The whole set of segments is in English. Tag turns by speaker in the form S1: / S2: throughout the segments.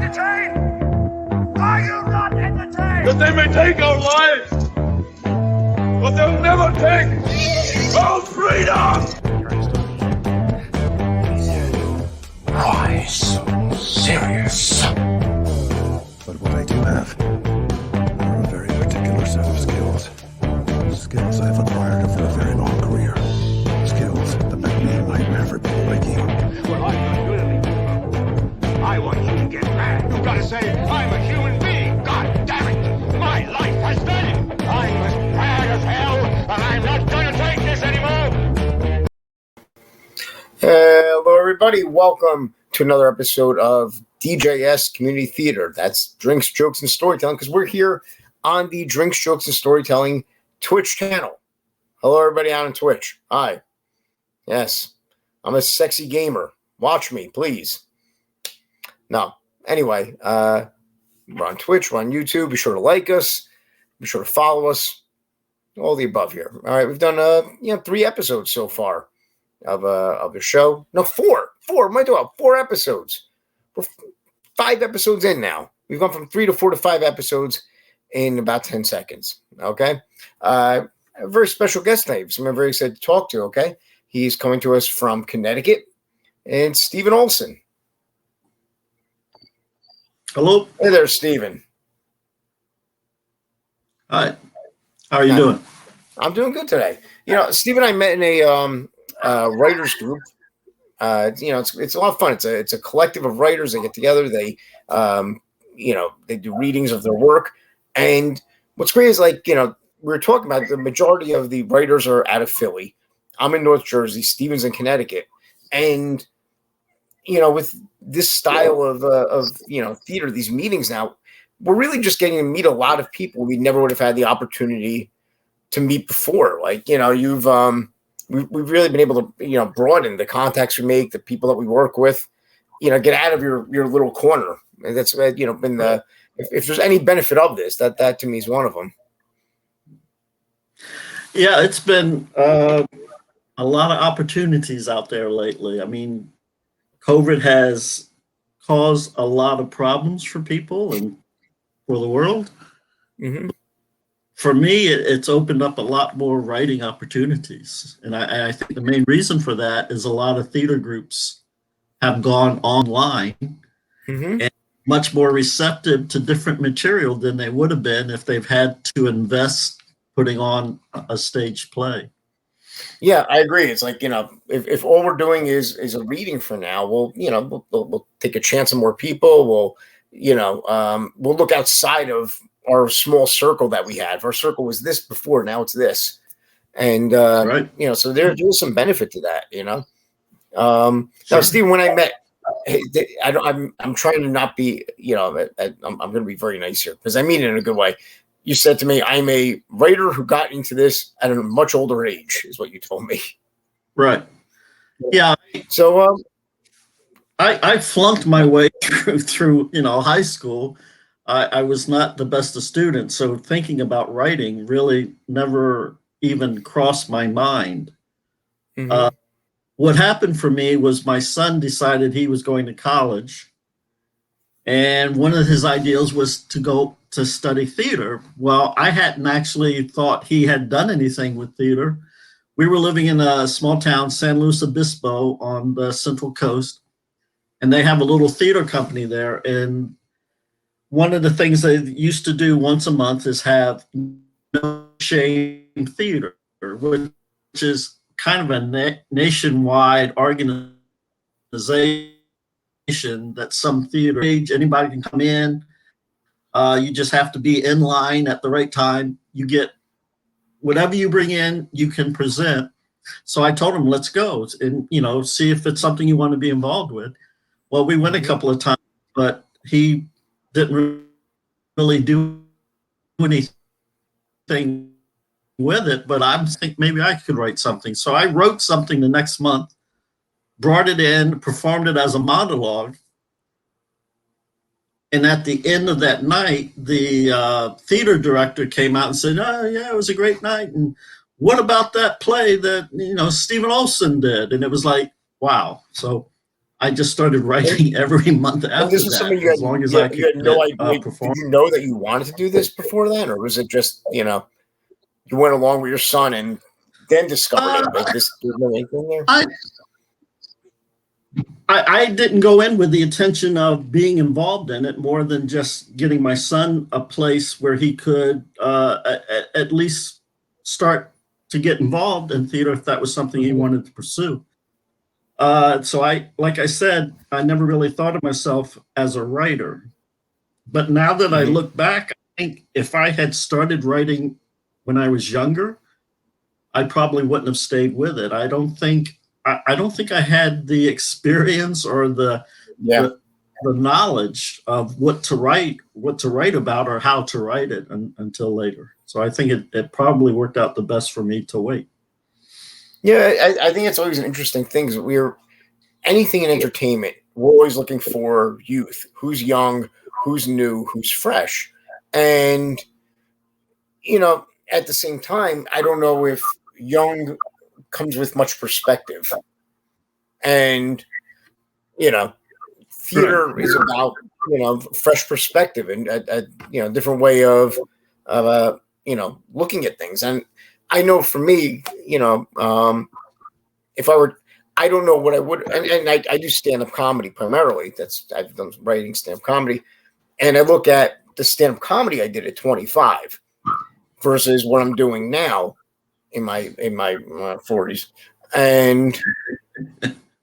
S1: entertained? Are you not entertained?
S2: That they may take our lives, but they'll never take our freedom!
S1: Why so serious?
S3: But what I do have are a very particular set of skills. Skills I've acquired over a very long career. Skills that make me a nightmare for people like you.
S1: Well, I'm not good at it. I want you to get mad. You gotta say, I'm a human being. God damn it! My life has value. I'm as bad as hell, and I'm not gonna take this anymore.
S4: Hello, everybody. Welcome to another episode of DJS Community Theater. That's Drinks, Jokes, and Storytelling, because we're here on the Drinks, Jokes, and Storytelling Twitch channel. Hello, everybody on Twitch. Hi. Yes, I'm a sexy gamer. Watch me, please. No. Anyway, we're on Twitch, we're on YouTube. Be sure to like us. Be sure to follow us. All the above here. All right, we've done 3 episodes so far of the show. No, 4. 4. Am I doing 4 episodes? We're 5 episodes in now. We've gone from 3 to 4 to 5 episodes in about 10 seconds. Okay. A very special guest tonight. Someone I'm very excited to talk to. Okay. He's coming to us from Connecticut, and Stephen Olson.
S5: Hello.
S4: Hey there, Stephen.
S5: Hi. How are you doing?
S4: I'm doing good today. You know, Stephen and I met in a writers group. It's a lot of fun. It's a collective of writers. They get together. They they do readings of their work. And what's great is, we were talking about the majority of the writers are out of Philly. I'm in North Jersey. Stephen's in Connecticut. And, with this style of theater, these meetings now, we're really just getting to meet a lot of people we never would have had the opportunity to meet before. We've really been able to, broaden the contacts we make, the people that we work with, get out of your little corner. And that's, been the, if there's any benefit of this, that to me is one of them.
S5: Yeah, it's been a lot of opportunities out there lately. I mean, COVID has caused a lot of problems for people and for the world.
S4: Mm-hmm.
S5: For me, it's opened up a lot more writing opportunities. And I think the main reason for that is a lot of theater groups have gone online and much more receptive to different material than they would have been if they've had to invest putting on a stage play.
S4: Yeah, I agree. It's like, if all we're doing is a reading for now, we'll take a chance on more people. We'll look outside of our small circle that we had. If our circle was this before, now it's this. And,
S5: right.
S4: So there's some benefit to that, Now, Steve, when I met, I'm trying to not be, I'm going to be very nice here because I mean it in a good way. You said to me, I'm a writer who got into this at a much older age, is what you told me.
S5: Right. Yeah.
S4: So
S5: I flunked my way through high school. I was not the best of students, so thinking about writing really never even crossed my mind.
S4: Mm-hmm.
S5: What happened for me was my son decided he was going to college, and one of his ideals was to go to study theater. Well, I hadn't actually thought he had done anything with theater. We were living in a small town, San Luis Obispo, on the Central Coast, and they have a little theater company there. And one of the things they used to do once a month is have No Shame Theater, which is kind of a nationwide organization that some theater age, anybody can come in. You just have to be in line at the right time. You get whatever you bring in, you can present. So I told him, let's go and, see if it's something you want to be involved with. Well, we went a couple of times, but he didn't really do anything with it. But I think maybe I could write something. So I wrote something the next month, brought it in, performed it as a monologue. And at the end of that night, the theater director came out and said, "Oh, yeah, it was a great night. And what about that play that, Stephen Olson did?" And it was like, wow. So I just started writing every month
S4: And
S5: after
S4: this is
S5: that,
S4: something
S5: as long as I
S4: you
S5: could
S4: had no
S5: get,
S4: idea.
S5: perform.
S4: Did you know that you wanted to do this before then, or was it just you went along with your son and then discovered it? Like this, there's no anything there.
S5: I didn't go in with the intention of being involved in it more than just getting my son a place where he could at least start to get involved in theater if that was something he wanted to pursue. So like I said, I never really thought of myself as a writer. But now that I look back, I think if I had started writing when I was younger, I probably wouldn't have stayed with it. I don't think I had the experience or the knowledge of what to write about or how to write it until later. So I think it probably worked out the best for me to wait.
S4: Yeah, I think it's always an interesting thing. Is anything in entertainment, we're always looking for youth, who's young, who's new, who's fresh, and at the same time, I don't know if young comes with much perspective. And, theater is about, fresh perspective and a different way of looking at things. And I know for me, if I were, I don't know what I would, and I do stand-up comedy primarily. I've done writing stand-up comedy. And I look at the stand-up comedy I did at 25 versus what I'm doing now in my 40s. And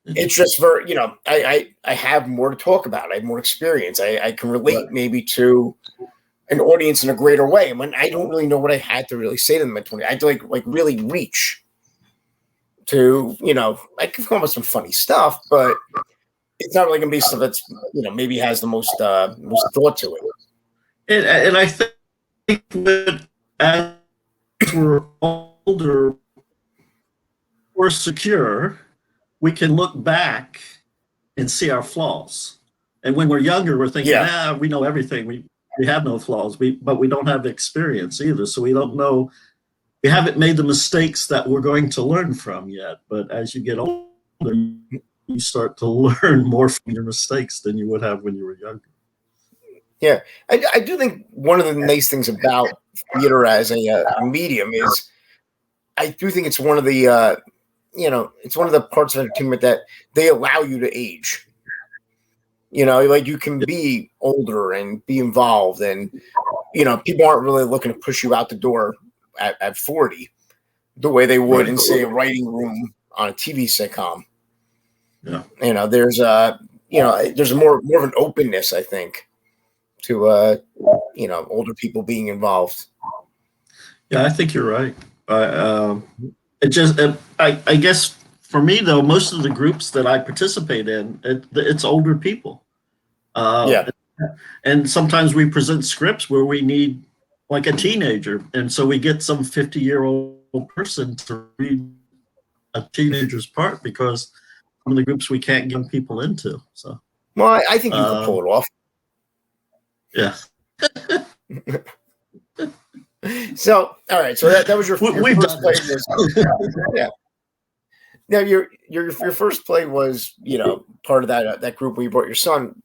S4: it's just very, I have more to talk about. I have more experience. I can relate maybe to an audience in a greater way. When I don't really know what I had to really say to them at 20, I had to like really reach to, I can come up with some funny stuff, but it's not really going to be stuff that's, maybe has the most thought to it.
S5: And I think that as we're older, we're secure, we can look back and see our flaws. And when we're younger, we're thinking, we know everything. We have no flaws, but we don't have experience either. So we don't know, we haven't made the mistakes that we're going to learn from yet. But as you get older, you start to learn more from your mistakes than you would have when you were younger.
S4: Yeah, I do think one of the nice things about theater as a medium is I do think it's one of the it's one of the parts of entertainment that they allow you to age. Like you can be older and be involved, and people aren't really looking to push you out the door at 40 the way they would in, say, a writing room on a TV sitcom.
S5: Yeah,
S4: there's there's more of an openness, I think, to older people being involved.
S5: Yeah, I think you're right. I guess for me though, most of the groups that I participate in, it's older people. And sometimes we present scripts where we need like a teenager, and so we get some 50-year-old person to read a teenager's part because some of the groups we can't get people into. So,
S4: well, I think you can pull it off.
S5: Yeah.
S4: So, all right. So that was your first play. Yeah. Now your first play was part of that group where you brought your son.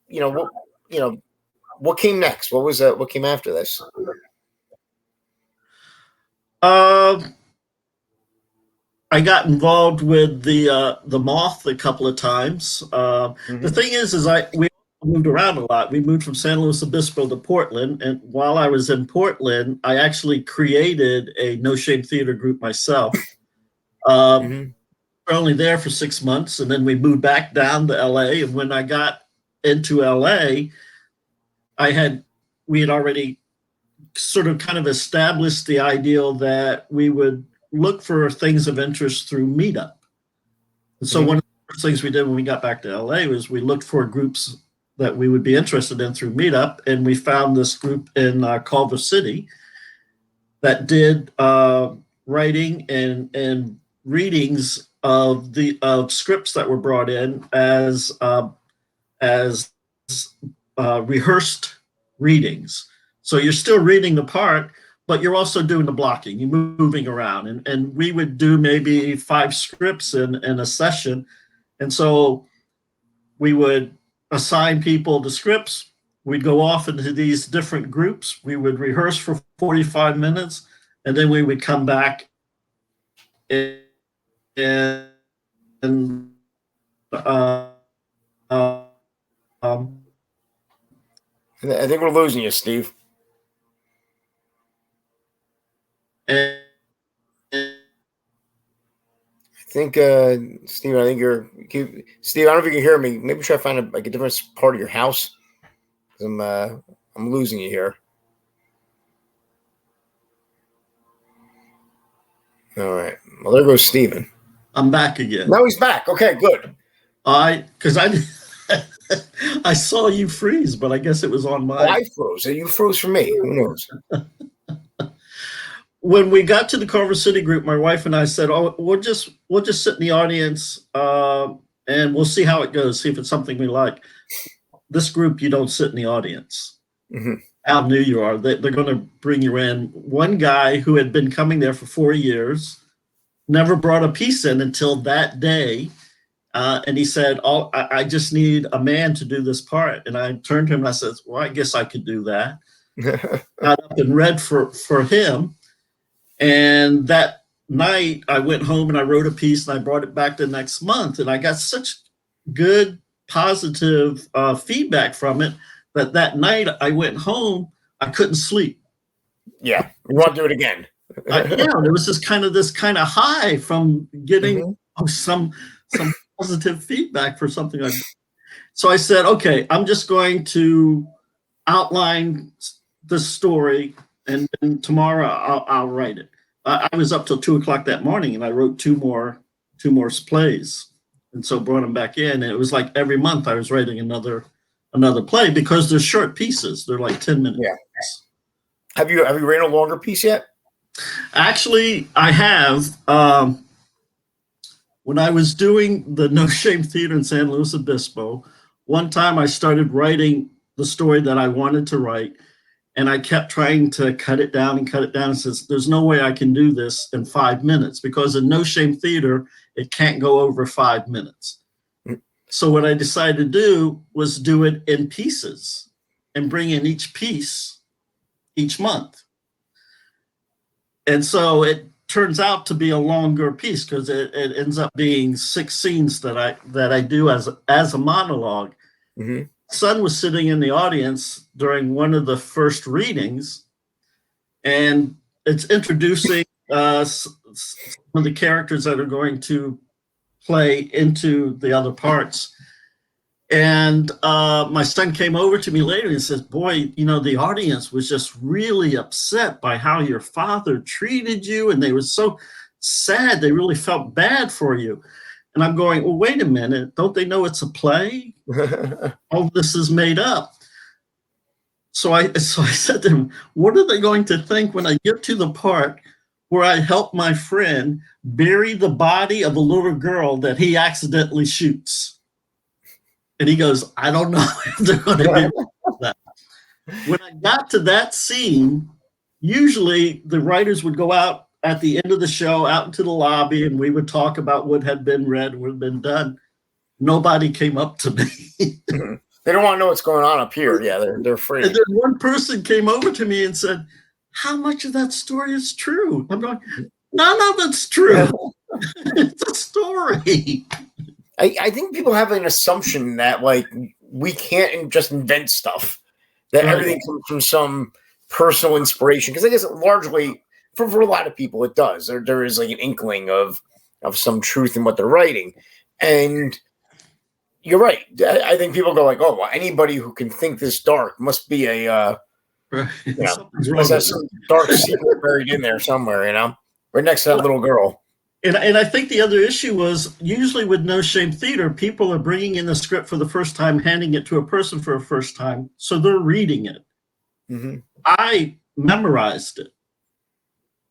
S4: What came next? What came after this?
S5: I got involved with the Moth a couple of times. The thing is we moved around a lot. We moved from San Luis Obispo to Portland, and while I was in Portland, I actually created a No Shame Theater group myself. We were only there for 6 months, and then we moved back down to LA. And when I got into LA, we had already sort of kind of established the ideal that we would look for things of interest through Meetup. And so one of the first things we did when we got back to LA was we looked for groups that we would be interested in through Meetup, and we found this group in Culver City that did writing and readings of scripts that were brought in as rehearsed readings. So you're still reading the part, but you're also doing the blocking. You're moving around, and we would do maybe 5 scripts in a session, and so we would assign people the scripts. We'd go off into these different groups. We would rehearse for 45 minutes, and then we would come back and uh, um,
S4: I think we're losing you, Steve.
S5: and
S4: I think, Steve, I think Steve, I don't know if you can hear me. Maybe try to find a different part of your house. I'm losing you here. All right. Well, there goes Steven.
S5: I'm back again.
S4: Now he's back. Okay, good.
S5: Because I saw you freeze, but I guess it was on my.
S4: I froze. You froze for me. Who knows?
S5: When we got to the Culver City group, my wife and I said, "Oh, we'll just sit in the audience, and we'll see how it goes. See if it's something we like." This group, you don't sit in the audience.
S4: Mm-hmm.
S5: How new you are. They're going to bring you in. One guy who had been coming there for 4 years never brought a piece in until that day. And he said, I just need a man to do this part. And I turned to him and I said, well, I guess I could do that. Got up and read for him. And that night I went home and I wrote a piece and I brought it back the next month. And I got such good, positive feedback from it that night I went home, I couldn't sleep.
S4: Yeah. You want to do it again?
S5: There was this kind of high from getting some positive feedback for something like that. So I said, okay, I'm just going to outline the story, and then tomorrow I'll write it. I was up till 2:00 that morning, and I wrote two more plays, and so brought them back in. And it was like every month I was writing another play because they're short pieces. They're like 10 minutes.
S4: Yeah. Have you written a longer piece yet?
S5: Actually, I have. When I was doing the No Shame Theater in San Luis Obispo, one time I started writing the story that I wanted to write, and I kept trying to cut it down and says, there's no way I can do this in 5 minutes, because in No Shame Theater, it can't go over 5 minutes. So what I decided to do was do it in pieces and bring in each piece each month. And so it turns out to be a longer piece because it ends up being 6 scenes that I do as a monologue. Mm-hmm. Son was sitting in the audience during one of the first readings, and it's introducing some of the characters that are going to play into the other parts. And my son came over to me later and says, boy, the audience was just really upset by how your father treated you. And they were so sad. They really felt bad for you. And I'm going, well, wait a minute. Don't they know it's a play? All this is made up. So I said to him, what are they going to think when I get to the part where I help my friend bury the body of a little girl that he accidentally shoots? And he goes, I don't know if they're going to be that. When I got to that scene, usually the writers would go out at the end of the show, out into the lobby, and we would talk about what had been read, what had been done. Nobody came up to me.
S4: They don't want to know what's going on up here. Yeah, they're afraid.
S5: And then one person came over to me and said, how much of that story is true? I'm going, none of it's true. It's a story.
S4: I think people have an assumption that we can't just invent stuff, that everything comes from some personal inspiration. Because I guess largely for a lot of people it does. There is an inkling of some truth in what they're writing. And you're right. I think people go oh, well, anybody who can think this dark must be must have some dark secret buried in there somewhere, right next to that little girl.
S5: And I think the other issue was usually with No Shame Theater, people are bringing in the script for the first time, handing it to a person for the first time. So they're reading it. Mm-hmm. I memorized it.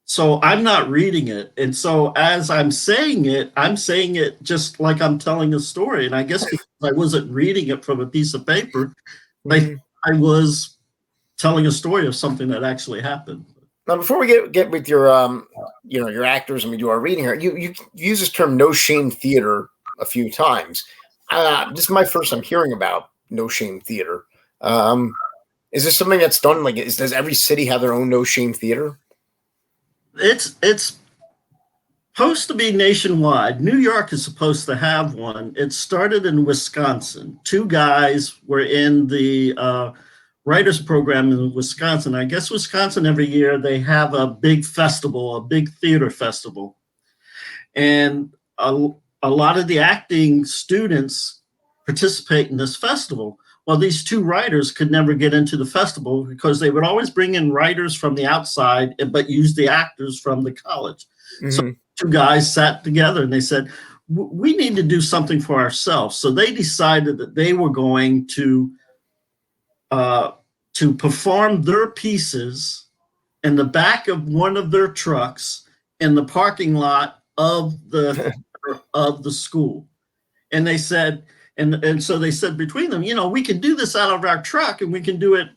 S5: So I'm not reading it. And so as I'm saying it just like I'm telling a story. And I guess because I wasn't reading it from a piece of paper, I was telling a story of something that actually happened.
S4: Now, before we get with your your actors and we do our reading here, you use this term "no shame theater" a few times. This is my first time hearing about No Shame Theater. Is this something that's done? Like, does every city have their own No Shame Theater?
S5: It's supposed to be nationwide. New York is supposed to have one. It started in Wisconsin. Two guys were in the writers program in Wisconsin. I guess Wisconsin every year they have a big festival, a big theater festival. And a lot of the acting students participate in this festival. Well, these two writers could never get into the festival because they would always bring in writers from the outside, but use the actors from the college. Mm-hmm. So two guys sat together and they said, we need to do something for ourselves. So they decided that they were going to perform their pieces in the back of one of their trucks in the parking lot of the school. And they said, and so they said between them, we can do this out of our truck and we can do it,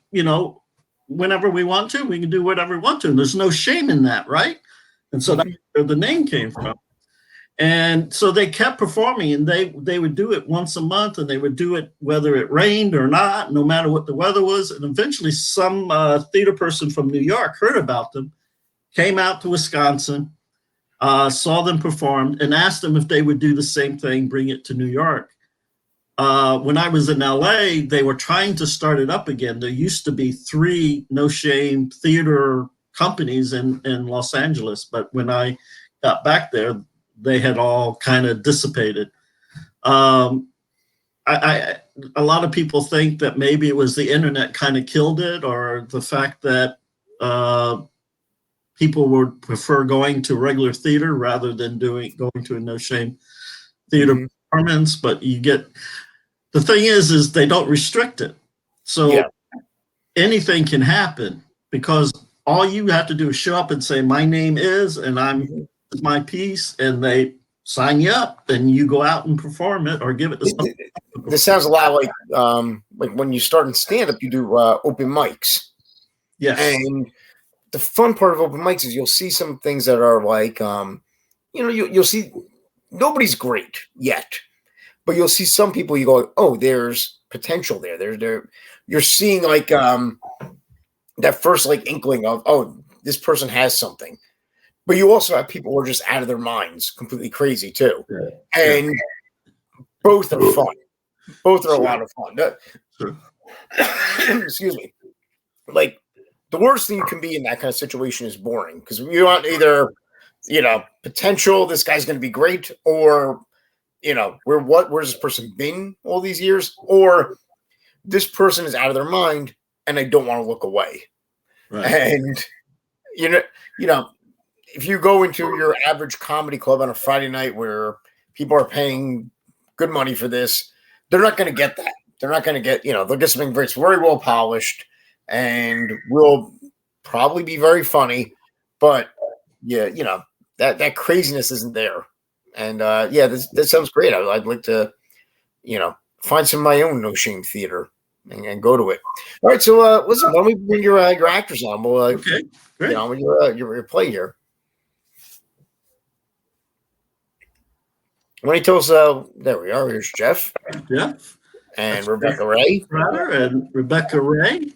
S5: whenever we want to, we can do whatever we want to. And there's no shame in that, right? And so that's where the name came from. And so they kept performing, and they would do it once a month, and they would do it whether it rained or not, no matter what the weather was. And eventually some theater person from New York heard about them, came out to Wisconsin, saw them perform, and asked them if they would do the same thing, bring it to New York. When I was in LA, they were trying to start it up again. There used to be 3 No Shame theater companies in Los Angeles, but when I got back there, they had all kind of dissipated. A lot of people think that maybe it was the internet kind of killed it, or the fact that people would prefer going to regular theater rather than going to a No Shame theater performance. But the thing is they don't restrict it. So anything can happen, because all you have to do is show up and say, my name is, and I'm my piece, and they sign you up, and you go out and perform it or give it to someone.
S4: This sounds a lot like when you start in stand-up, you do open mics.
S5: Yes.
S4: And the fun part of open mics is you'll see some things that are like, you'll see nobody's great yet, but you'll see some people you go, oh, there's potential there. You're seeing like that first like inkling of, oh, this person has something. But you also have people who are just out of their minds, completely crazy too. Yeah. And both are fun. Both are a lot of fun. Excuse me. Like, the worst thing you can be in that kind of situation is boring, because you want either, potential, this guy's going to be great, or, where's this person been all these years, or this person is out of their mind and I don't want to look away. Right. And, if you go into your average comedy club on a Friday night where people are paying good money for this, they're not going to get that. They're not going to get, they'll get something very well polished and will probably be very funny, but that craziness isn't there. And that sounds great. I'd like to, find some of my own No Shame theater and go to it. All right. So listen, why don't we bring your actors on? We'll
S5: okay, great.
S4: Your play here. When he tells there we are. Here's Jeff.
S5: Jeff.
S4: And Rebecca Ray.
S5: And Rebecca Ray.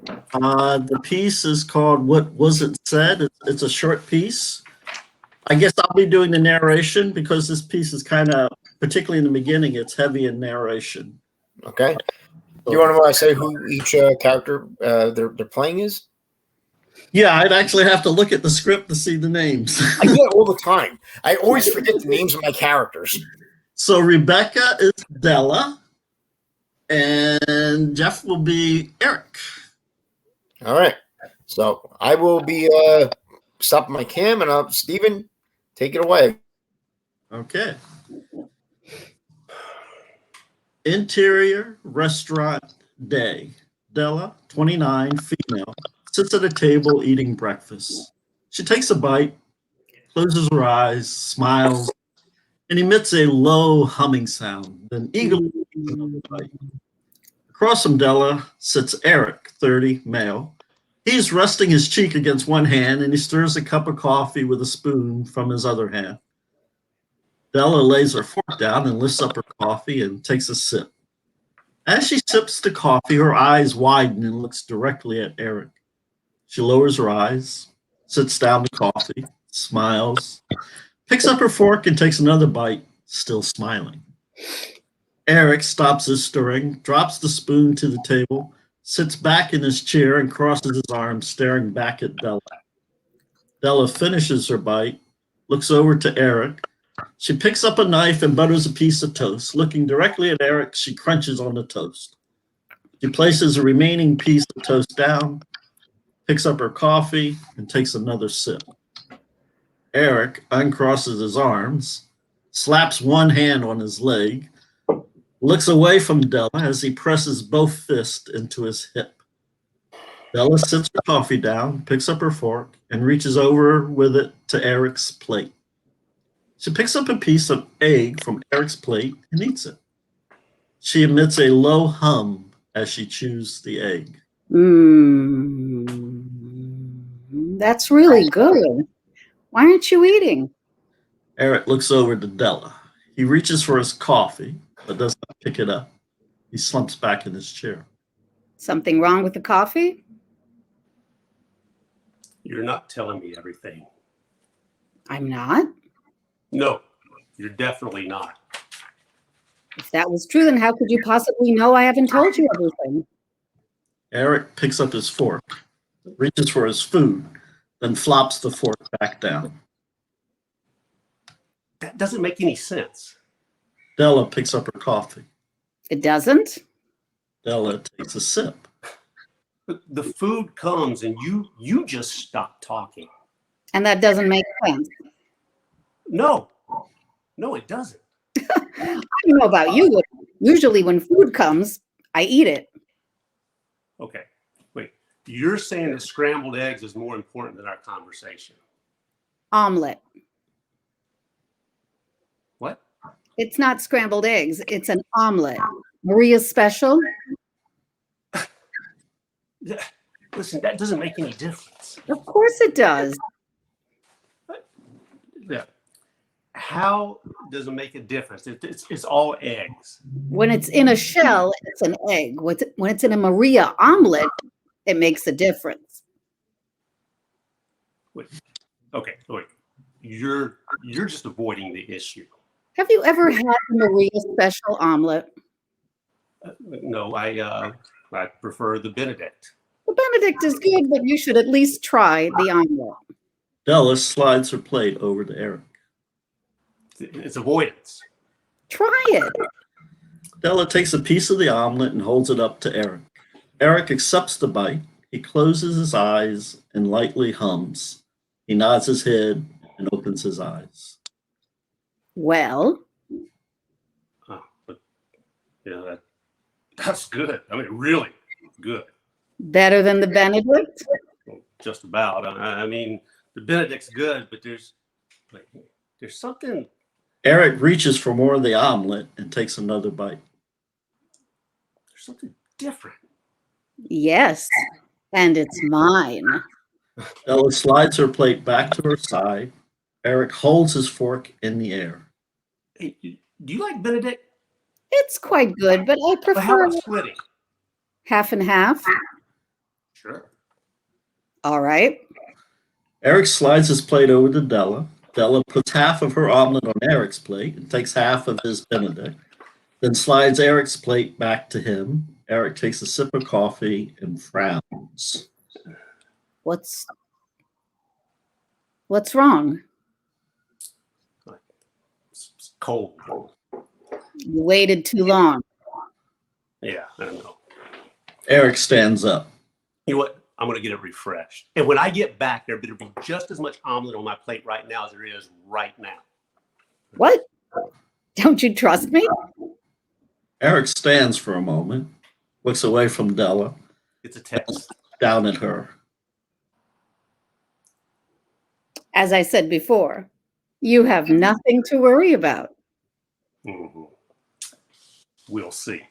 S5: The piece is called What Was It Said? It's a short piece. I guess I'll be doing the narration, because this piece is kind of, particularly in the beginning, it's heavy in narration.
S4: Okay. Do you want to say who each character they're playing is?
S5: Yeah, I'd actually have to look at the script to see the names.
S4: I do it all the time. I always forget the names of my characters.
S5: So Rebecca is Della, and Jeff will be Eric.
S4: All right. So I will be stopping my cam, and Stephen, take it away.
S5: Okay. Interior restaurant day. Della, 29, female, sits at a table eating breakfast. She takes a bite, closes her eyes, smiles, and emits a low humming sound, then eagerly eats another bite. Across from Della sits Eric, 30, male. He's resting his cheek against one hand, and he stirs a cup of coffee with a spoon from his other hand. Della lays her fork down and lifts up her coffee and takes a sip. As she sips the coffee, her eyes widen and looks directly at Eric. She lowers her eyes, sits down to coffee, smiles, picks up her fork and takes another bite, still smiling. Eric stops his stirring, drops the spoon to the table, sits back in his chair and crosses his arms, staring back at Della. Della finishes her bite, looks over to Eric. She picks up a knife and butters a piece of toast. Looking directly at Eric, she crunches on the toast. She places the remaining piece of toast down, picks up her coffee, and takes another sip. Eric uncrosses his arms, slaps one hand on his leg, looks away from Della as he presses both fists into his hip. Della sits her coffee down, picks up her fork, and reaches over with it to Eric's plate. She picks up a piece of egg from Eric's plate and eats it. She emits a low hum as she chews the egg.
S6: That's really good. Why aren't you eating?
S5: Eric looks over to Della. He reaches for his coffee, but does not pick it up. He slumps back in his chair.
S6: Something wrong with the coffee?
S7: You're not telling me everything.
S6: I'm not.
S7: No, you're definitely not.
S6: If that was true, then how could you possibly know I haven't told you everything?
S5: Eric picks up his fork, reaches for his food, then flops the fork back down.
S7: That doesn't make any sense.
S5: Della picks up her coffee.
S6: It doesn't?
S5: Della takes a sip.
S7: But the food comes and you just stop talking.
S6: And that doesn't make sense.
S7: No, it doesn't.
S6: I don't know about you, but usually when food comes, I eat it.
S7: Okay, wait. You're saying that scrambled eggs is more important than our conversation.
S6: Omelet.
S7: What?
S6: It's not scrambled eggs. It's an omelet. Maria's special.
S7: Listen, that doesn't make any difference.
S6: Of course it does.
S7: Yeah. How does it make a difference? It's all eggs.
S6: When it's in a shell, it's an egg. When it's in a Maria omelet, it makes a difference.
S7: Wait. Okay, wait. You're just avoiding the issue.
S6: Have you ever had a Maria special omelet?
S7: No, I prefer the Benedict.
S6: The Benedict is good, but you should at least try the omelet.
S5: Della slides her plate over to Eric.
S7: It's avoidance.
S6: Try it.
S5: Della takes a piece of the omelet and holds it up to Eric. Eric accepts the bite. He closes his eyes and lightly hums. He nods his head and opens his eyes.
S6: Well,
S7: But that's good. I mean, really good.
S6: better than the Benedict?
S7: Well, just about. I mean, the Benedict's good, but there's something.
S5: Eric reaches for more of the omelet and takes another bite.
S7: There's something different.
S6: Yes, and it's mine.
S5: Della slides her plate back to her side. Eric holds his fork in the air.
S7: Hey, do you like Benedict?
S6: It's quite good, but I
S7: But how
S6: prefer
S7: about splitting?
S6: half and half.
S7: Sure.
S6: All right.
S5: Eric slides his plate over to Della. Della puts half of her omelet on Eric's plate and takes half of his Benedict, then slides Eric's plate back to him. Eric takes a sip of coffee and frowns.
S6: What's wrong?
S7: It's cold.
S6: You waited too long.
S7: Yeah, I don't know.
S5: Eric stands up.
S7: You know what? I'm going to get it refreshed. And when I get back, there better be just as much omelet on my plate right now as there is right now.
S6: What? Don't you trust me?
S5: Eric stands for a moment, looks away from Della,
S7: It's a test.
S5: down at her.
S6: As I said before, you have nothing to worry about.
S7: Mm-hmm. We'll see.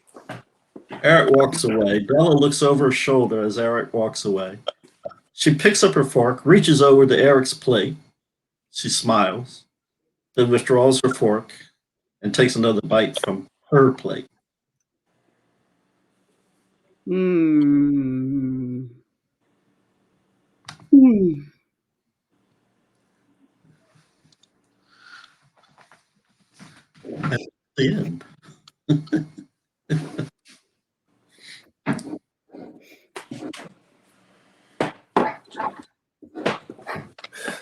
S5: Eric walks away. Della looks over her shoulder as Eric walks away. She picks up her fork, reaches over to Eric's plate. She smiles. then withdraws her fork and takes another bite from her plate.
S6: Hmm. Hmm.
S5: At the end.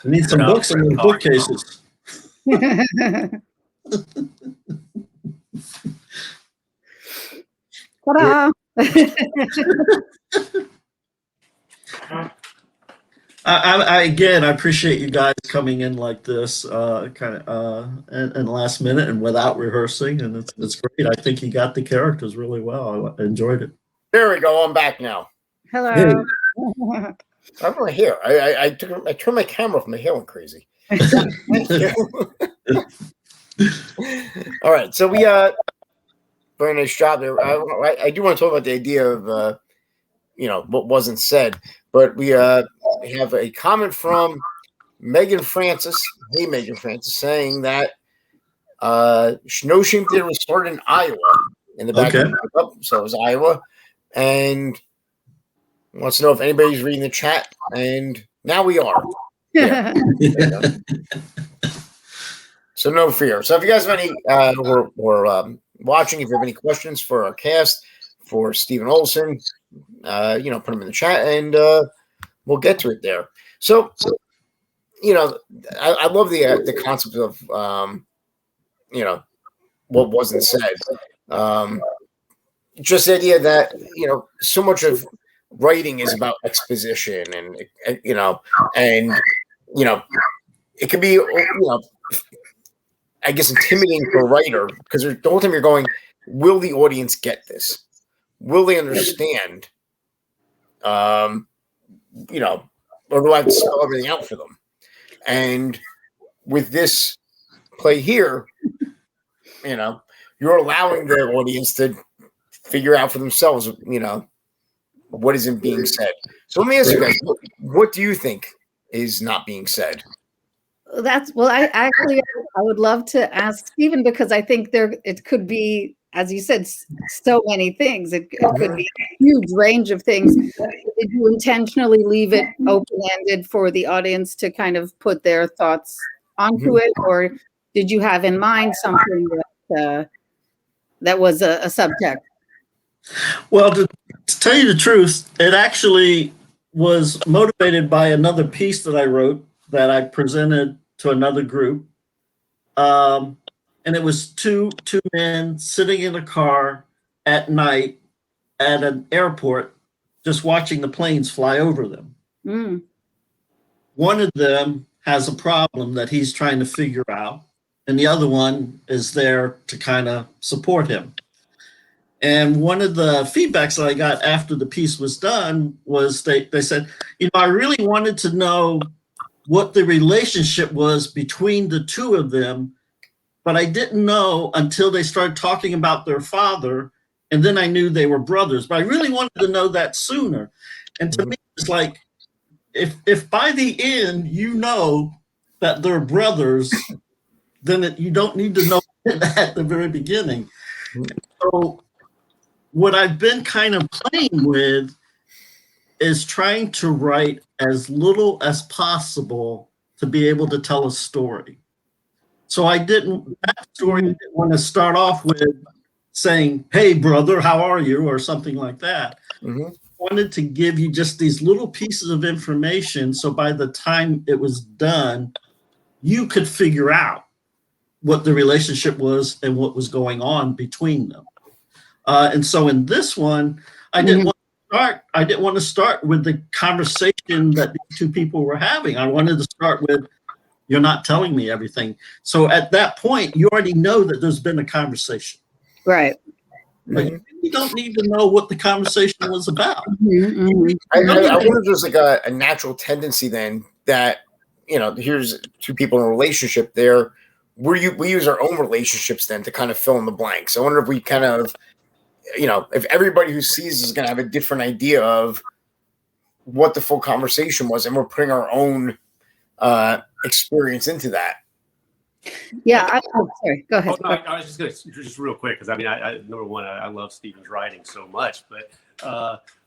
S5: We need some books in the bookcases.
S6: Ta-da!
S5: Again, I appreciate you guys coming in like this, and last minute and without rehearsing, and it's great. I think you got the characters really well. I enjoyed it.
S4: There we go. I'm back now.
S6: Hello.
S4: I'm right here. I turned my camera off. My hair went crazy. Thank you. All right. So we very nice job there. I do want to talk about the idea of what wasn't said, but we have a comment from Megan Francis. Hey, Megan Francis, saying that No Shame Theater was started in Iowa in the back.
S5: Okay.
S4: So it was Iowa, and wants to know if anybody's reading the chat, and now we are. Yeah. So no fear. So if you guys have any who are watching, if you have any questions for our cast, for Stephen Olson, put them in the chat, and we'll get to it there. So, I love the concept of what wasn't said. Just the idea that so much of writing is about exposition, and it can be I guess intimidating for a writer, because the whole time you're going, will the audience get this? Will they understand? Or do I have to spell everything out for them? And with this play here, you're allowing the audience to figure out for themselves, what isn't being said. So let me ask you guys, what do you think is not being said?
S6: I would love to ask Stephen, because I think it could be, as you said, so many things. It could be a huge range of things. Did you intentionally leave it open-ended for the audience to kind of put their thoughts onto it, or did you have in mind something that was a subject?
S5: Well, to tell you the truth, it actually was motivated by another piece that I wrote that I presented to another group. And it was two men sitting in a car at night at an airport, just watching the planes fly over them.
S6: Mm.
S5: One of them has a problem that he's trying to figure out, and the other one is there to kind of support him. And one of the feedbacks that I got after the piece was done was they said, I really wanted to know what the relationship was between the two of them, but I didn't know until they started talking about their father, and then I knew they were brothers. But I really wanted to know that sooner. And to me, it's like, if by the end you know that they're brothers, then you don't need to know that at the very beginning. So what I've been kind of playing with is trying to write as little as possible to be able to tell a story. So that story didn't want to start off with saying, hey, brother, how are you? Or something like that. I wanted to give you just these little pieces of information, so by the time it was done, you could figure out what the relationship was and what was going on between them. And so in this one, I didn't want to start with the conversation that these two people were having. I wanted to start with, you're not telling me everything. So at that point, you already know that there's been a conversation.
S6: Right.
S5: But you don't need to know what the conversation was about.
S4: I wonder if there's like a natural tendency then that, here's two people in a relationship there. We use our own relationships then to kind of fill in the blanks. I wonder if we kind of, if everybody who sees is going to have a different idea of what the full conversation was, and we're putting our own experience into that.
S6: Yeah. Sorry. Go ahead.
S7: Oh, no, I was just going to just real quick because I mean, number one, I love Stephen's writing so much, but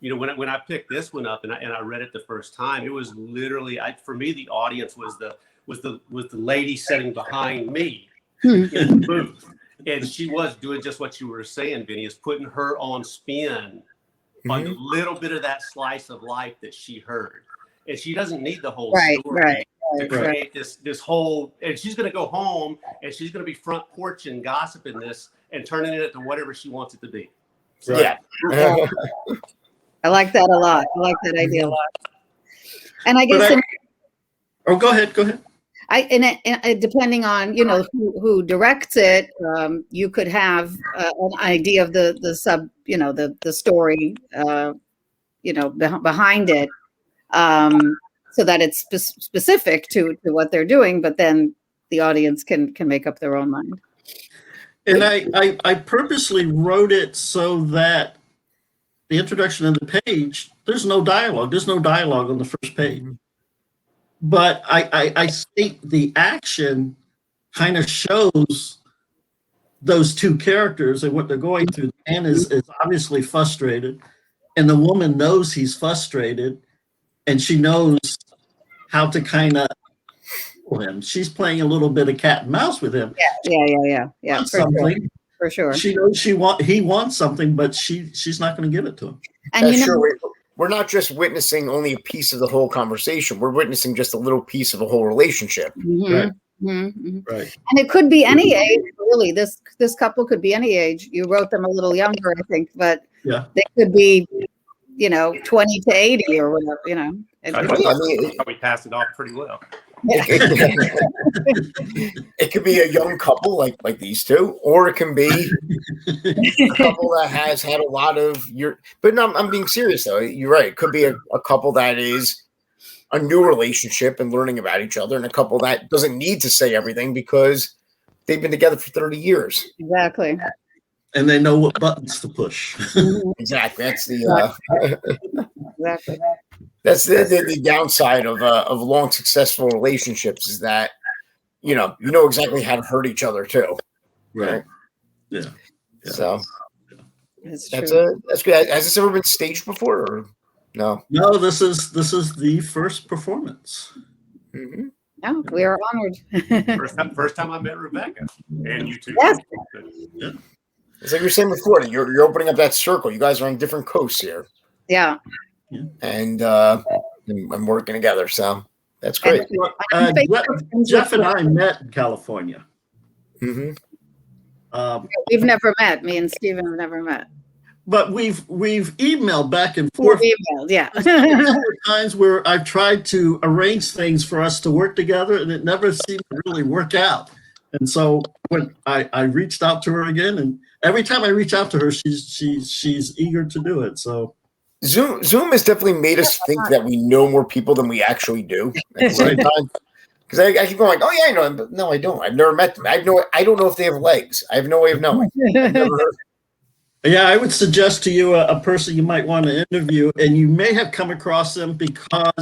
S7: you know, when I picked this one up and I read it the first time, it was literally for me the audience was the lady sitting behind me in the booth, and she was doing just what you were saying, Vinny, is putting her own spin on the little bit of that slice of life that she heard, and she doesn't need the whole story. To create this whole, and she's going to go home and she's going to be front porch and gossiping this and turning it into whatever she wants it to be.
S4: So, yeah.
S6: I like that a lot. I like that idea a lot. And I guess
S5: go ahead.
S6: Depending on who directs it, you could have an idea of the sub, the story, behind it. So that it's specific to what they're doing, but then the audience can make up their own mind.
S5: And I purposely wrote it so that the introduction of the page, there's no dialogue. There's no dialogue on the first page. But I think the action kind of shows those two characters and what they're going through. The man is obviously frustrated, and the woman knows he's frustrated, and she knows how to kind of him. She's playing a little bit of cat and mouse with him.
S6: Yeah. For sure.
S5: She knows he wants something, but she's not going to give it to him.
S6: And
S4: we're not just witnessing only a piece of the whole conversation. We're witnessing just a little piece of a whole relationship.
S5: Right.
S6: Right. And it could be any age, really. This couple could be any age. You wrote them a little younger, I think, but they could be 20 to 80 or whatever,
S7: We passed it off pretty well.
S4: It could be a young couple like these two, or it can be a couple that has had a lot of but no, I'm being serious though. You're right. It could be a couple that is a new relationship and learning about each other, and a couple that doesn't need to say everything because they've been together for 30 years.
S6: Exactly.
S5: And they know what buttons to push.
S4: Exactly. That's the downside of long successful relationships is that you know exactly how to hurt each other too.
S5: Right. Yeah.
S4: So
S6: that's
S4: good. Has this ever been staged before or no?
S5: No, this is the first performance.
S4: Mm-hmm.
S6: No, we are honored.
S7: First time I met Rebecca and you two.
S6: Yes.
S5: Yeah.
S4: It's like you were saying before, you're opening up that circle. You guys are on different coasts here.
S6: Yeah.
S4: And I'm working together, so that's great.
S5: Jeff and I met in California.
S4: Mm-hmm.
S6: We've never met. Me and Stephen have never met.
S5: But we've emailed back and forth.
S6: Yeah.
S5: Times where I've tried to arrange things for us to work together, and it never seemed to really work out. And so when I reached out to her again, and every time I reach out to her, she's eager to do it. So
S4: Zoom has definitely made us think that we know more people than we actually do at the same time. Because I keep going like, oh yeah, I know him, but no, I don't. I've never met them. I don't know if they have legs. I have no way of knowing. I've never heard.
S5: Yeah, I would suggest to you a person you might want to interview, and you may have come across him because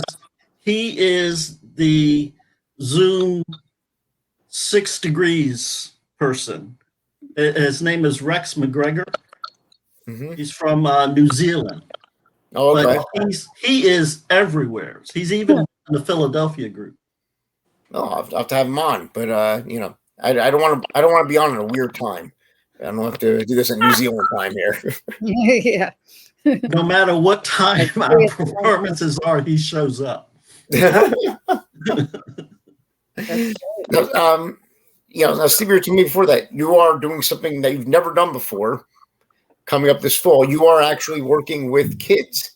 S5: he is the Zoom 6 Degrees person. His name is Rex McGregor.
S4: Mm-hmm.
S5: He's from New Zealand.
S4: Oh, okay.
S5: But he is everywhere. He's even in the Philadelphia group.
S4: Oh, I'll have to have him on, but I don't want to be on at a weird time. I don't have to do this at New Zealand time here.
S6: Yeah.
S5: No matter what time our performances are, he shows up.
S4: Now, Steve, to me before that, you are doing something that you've never done before. Coming up this fall, you are actually working with kids.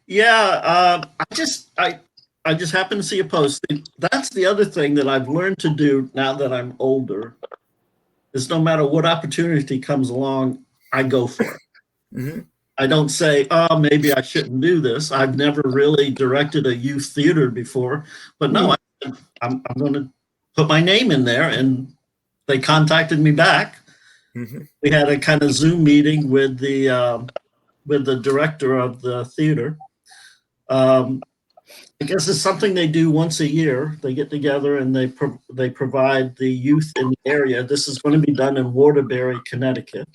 S5: Yeah, I just happened to see a post. That's the other thing that I've learned to do now that I'm older. Is no matter what opportunity comes along, I go for it.
S4: Mm-hmm.
S5: I don't say, oh, maybe I shouldn't do this. I've never really directed a youth theater before, but no, I'm going to put my name in there. And they contacted me back.
S4: Mm-hmm.
S5: We had a kind of Zoom meeting with the director of the theater. I guess it's something they do once a year. They get together and they provide the youth in the area. This is going to be done in Waterbury, Connecticut.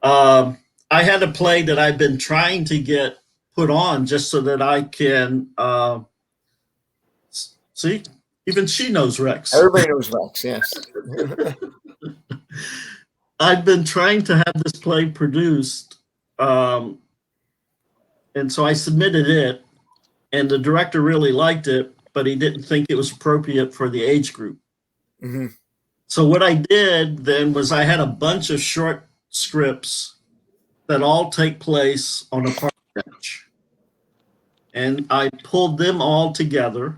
S5: I had a play that I've been trying to get put on just so that I can see. Even she knows Rex.
S4: Everybody knows Rex. Yes.
S5: I've been trying to have this play produced, and so I submitted it, and the director really liked it, but he didn't think it was appropriate for the age group.
S4: Mm-hmm.
S5: So what I did then was I had a bunch of short scripts that all take place on a park bench, and I pulled them all together.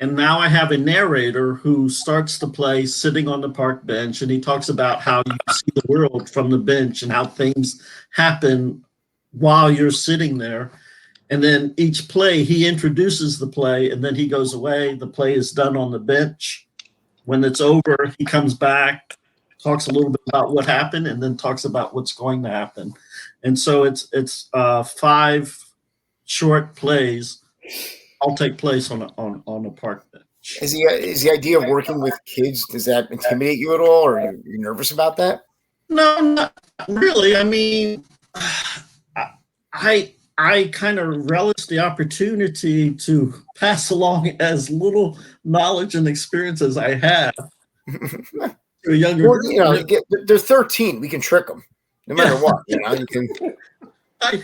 S5: And now I have a narrator who starts the play sitting on the park bench, and he talks about how you see the world from the bench and how things happen while you're sitting there. And then each play, he introduces the play, and then he goes away. The play is done on the bench. When it's over, he comes back, talks a little bit about what happened, and then talks about what's going to happen. And so it's 5 short plays all take place on a park bench.
S4: Is the idea of working with kids, does that intimidate you at all, or are you nervous about that?
S5: No, not really. I mean, I kind of relish the opportunity to pass along as little knowledge and experience as I have to a younger.
S4: Well, you know, they're 13. We can trick them, no matter what. You know, you can.
S5: I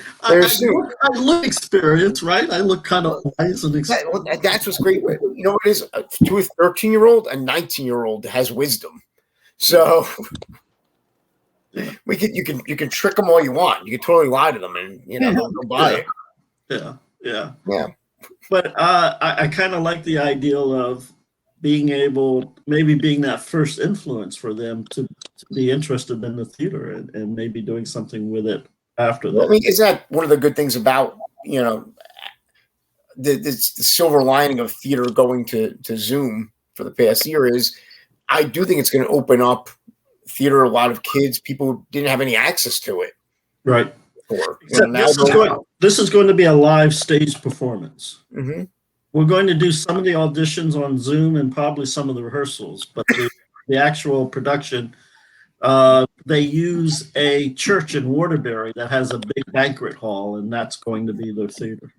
S5: look experience, right? I look kind of wise and experienced.
S4: That's what's great. You know what it is? To a 13-year-old, a 19-year-old has wisdom. So you can trick them all you want. You can totally lie to them, and they'll buy it. Yeah.
S5: But I kind of like the ideal of being able, maybe being that first influence for them to be interested in the theater and maybe doing something with it after that.
S4: I mean, is that one of the good things about the silver lining of theater going to Zoom for the past year is I do think it's going to open up theater to a lot of kids. People didn't have any access to it.
S5: Right.
S4: Before.
S5: This is going to be a live stage performance.
S4: Mm-hmm.
S5: We're going to do some of the auditions on Zoom and probably some of the rehearsals, but the actual production, they use a church in Waterbury that has a big banquet hall, and that's going to be their theater.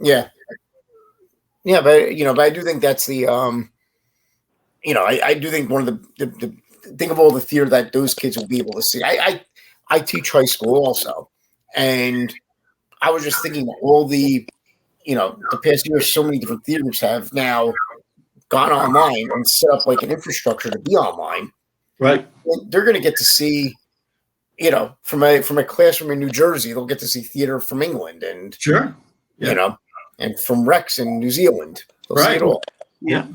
S4: Yeah, but I do think that's the I do think one of the think of all the theater that those kids will be able to see. I teach high school also, and I was just thinking all the past year, so many different theaters have now gone online and set up like an infrastructure to be online.
S5: Right.
S4: And they're going to get to see, from a classroom in New Jersey, they'll get to see theater from England and
S5: sure, yeah.
S4: And from Rex in New Zealand. They'll see it all.
S5: Yeah.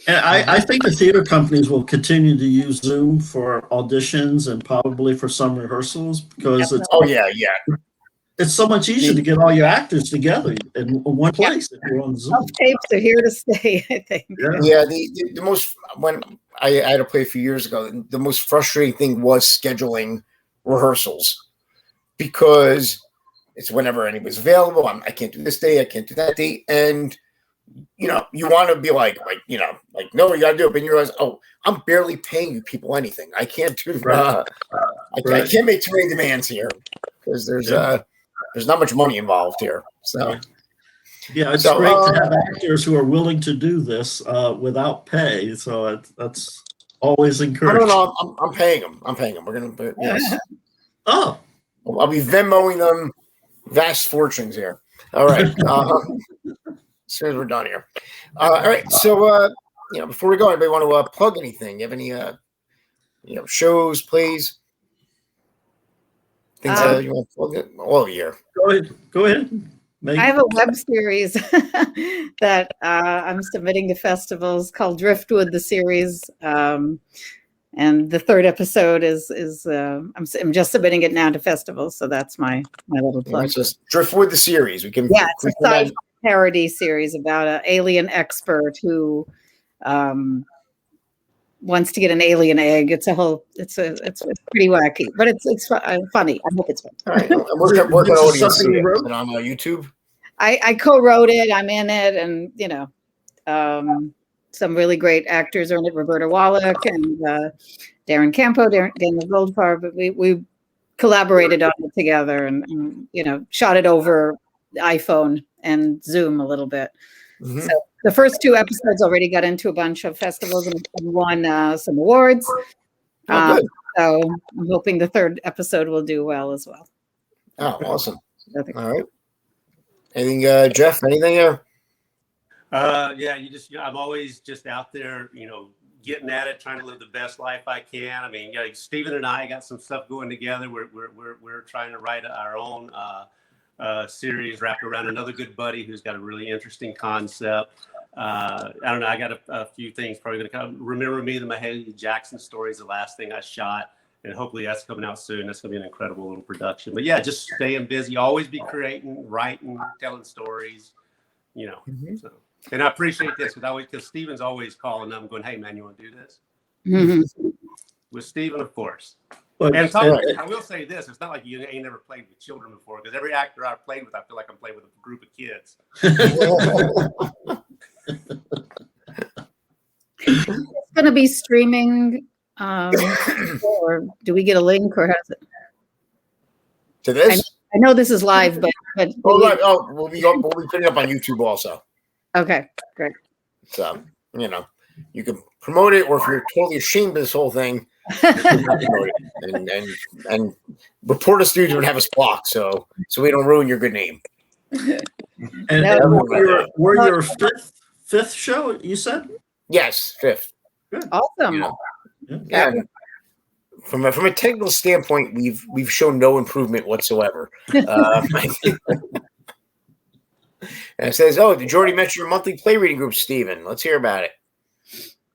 S5: And I think the theater companies will continue to use Zoom for auditions and probably for some rehearsals because it's so much easier to get all your actors together in one place if you're on Zoom.
S6: Tapes are here to stay, I think.
S4: Yeah, the most, when I had to play a few years ago, the most frustrating thing was scheduling rehearsals because it's whenever anybody's available. I can't do this day, I can't do that day, and you want to be like no, you got to do it, but you realize, oh, I'm barely paying you people anything. I can't do I can't make too many demands here because there's not much money involved here. So
S5: it's great to have actors who are willing to do this without pay. So that's always encouraging.
S4: No, I'm paying them. We're gonna. Yes.
S5: Oh,
S4: I'll be Venmoing them vast fortunes here. All right. As soon as we're done here. All right. So before we go, anybody want to plug anything? You have any shows, plays? Things you want to plug it all year.
S5: Go ahead.
S6: I have a web series that I'm submitting to festivals called Driftwood, the series. And the 3rd episode is I'm just submitting it now to festivals. So that's my little plug.
S4: It's just Driftwood, the series. It's
S6: a sci-fi parody series about an alien expert who wants to get an alien egg. It's pretty wacky, but it's funny. I hope it's fun.
S4: All right. We're on YouTube.
S6: I co-wrote it. I'm in it, and some really great actors are in it. Roberta Wallach and Darren Campo, Daniel Goldfarb. But we collaborated on it together, and shot it over iPhone and Zoom a little bit.
S4: Mhm.
S6: So the first 2 episodes already got into a bunch of festivals and won some awards.
S4: Oh, good.
S6: So I'm hoping the 3rd episode will do well as well.
S4: Oh, awesome.
S6: Okay.
S4: All right. Anything, Jeff? Anything there?
S7: Yeah, I'm always just out there, getting at it, trying to live the best life I can. I mean, Stephen and I got some stuff going together. We're trying to write our own series wrapped around another good buddy who's got a really interesting concept. I don't know. I got a few things probably going to come. Remember Me, the Mahalia Jackson story is the last thing I shot. And hopefully that's coming out soon. That's going to be an incredible little production. But yeah, just staying busy, always be creating, writing, telling stories, So. And I appreciate this because Steven's always calling up and going, "Hey man, you want to do this?"
S6: Mm-hmm.
S7: With Steven, of course.
S5: But,
S7: And I will say this: it's not like you ain't never played with children before. Because every actor I've played with, I feel like I'm playing with a group of kids.
S6: It's going to be streaming, or do we get a link, or has it?
S4: To this?
S6: I know this is live, but
S4: We'll be putting it up on YouTube also.
S6: Okay, great.
S4: So, you can promote it, or if you're totally ashamed of this whole thing, promote it and report us to and have us blocked so we don't ruin your good name.
S5: And we're your fifth show, you said?
S4: Yes, 5th.
S5: Good.
S6: Awesome.
S4: And from a technical standpoint, we've shown no improvement whatsoever. And it says, "Oh, did you already mention your monthly play reading group, Stephen? Let's hear about it."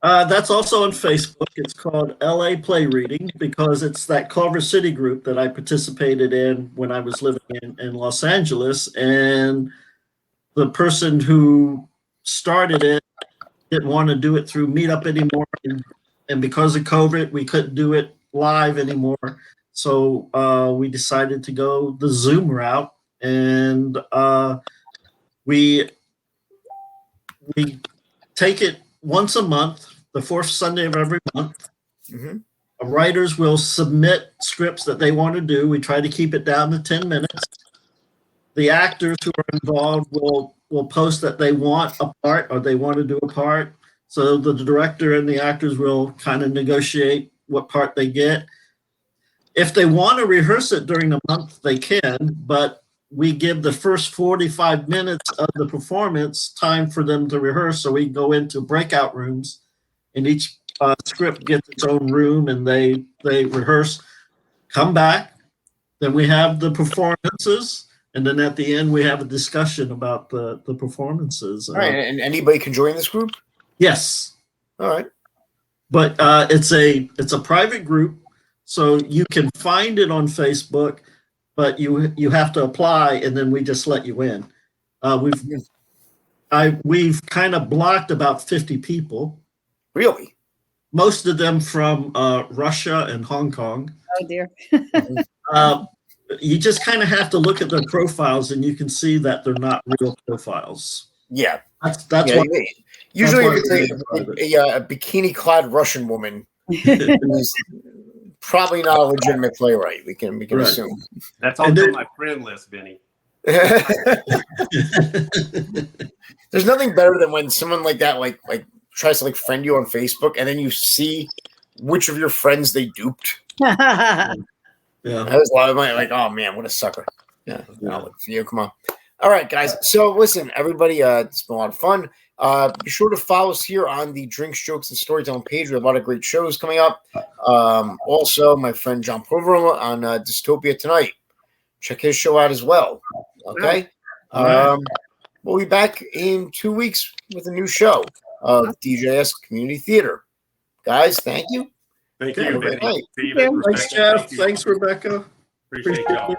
S5: That's also on Facebook. It's called LA Play Reading because it's that Culver City group that I participated in when I was living in Los Angeles. And the person who started it didn't want to do it through Meetup anymore. And because of COVID, we couldn't do it live anymore. So we decided to go the Zoom route. And we take it once a month, the 4th Sunday of every month.
S4: Mm-hmm.
S5: Writers will submit scripts that they want to do. We try to keep it down to 10 minutes. The actors who are involved will post that they want a part or they want to do a part. So the director and the actors will kind of negotiate what part they get. If they want to rehearse it during the month, they can, but we give the first 45 minutes of the performance time for them to rehearse. So we go into breakout rooms and each script gets its own room and they rehearse, come back. Then we have the performances. And then at the end, we have a discussion about the performances.
S4: All right. And anybody can join this group?
S5: Yes.
S4: All right.
S5: But it's a private group. So you can find it on Facebook, but you have to apply, and then we just let you in. We've kind of blocked about 50 people.
S4: Really?
S5: Most of them from Russia and Hong Kong.
S6: Oh dear.
S5: You just kind of have to look at their profiles, and you can see that they're not real profiles.
S4: Yeah.
S5: That's what.
S4: Usually, a bikini-clad Russian woman who's probably not a legitimate playwright. We can right. Assume.
S7: That's on my friend list, Vinny.
S4: There's nothing better than when someone like that like tries to friend you on Facebook, and then you see which of your friends they duped.
S5: Yeah,
S4: that was a lot of my oh man, what a sucker. Yeah. For you, come on. All right, guys. So listen, everybody, it's been a lot of fun. Be sure to follow us here on the Drinks, Jokes, and Storytelling page. We have a lot of great shows coming up. Also, my friend John Prover on Dystopia Tonight. Check his show out as well. Okay?
S5: Right.
S4: We'll be back in 2 weeks with a new show of DJS Community Theater. Guys, thank you.
S7: Thank you, Vinny.
S5: Thanks, Jeff. Thanks, Rebecca.
S7: Appreciate y'all.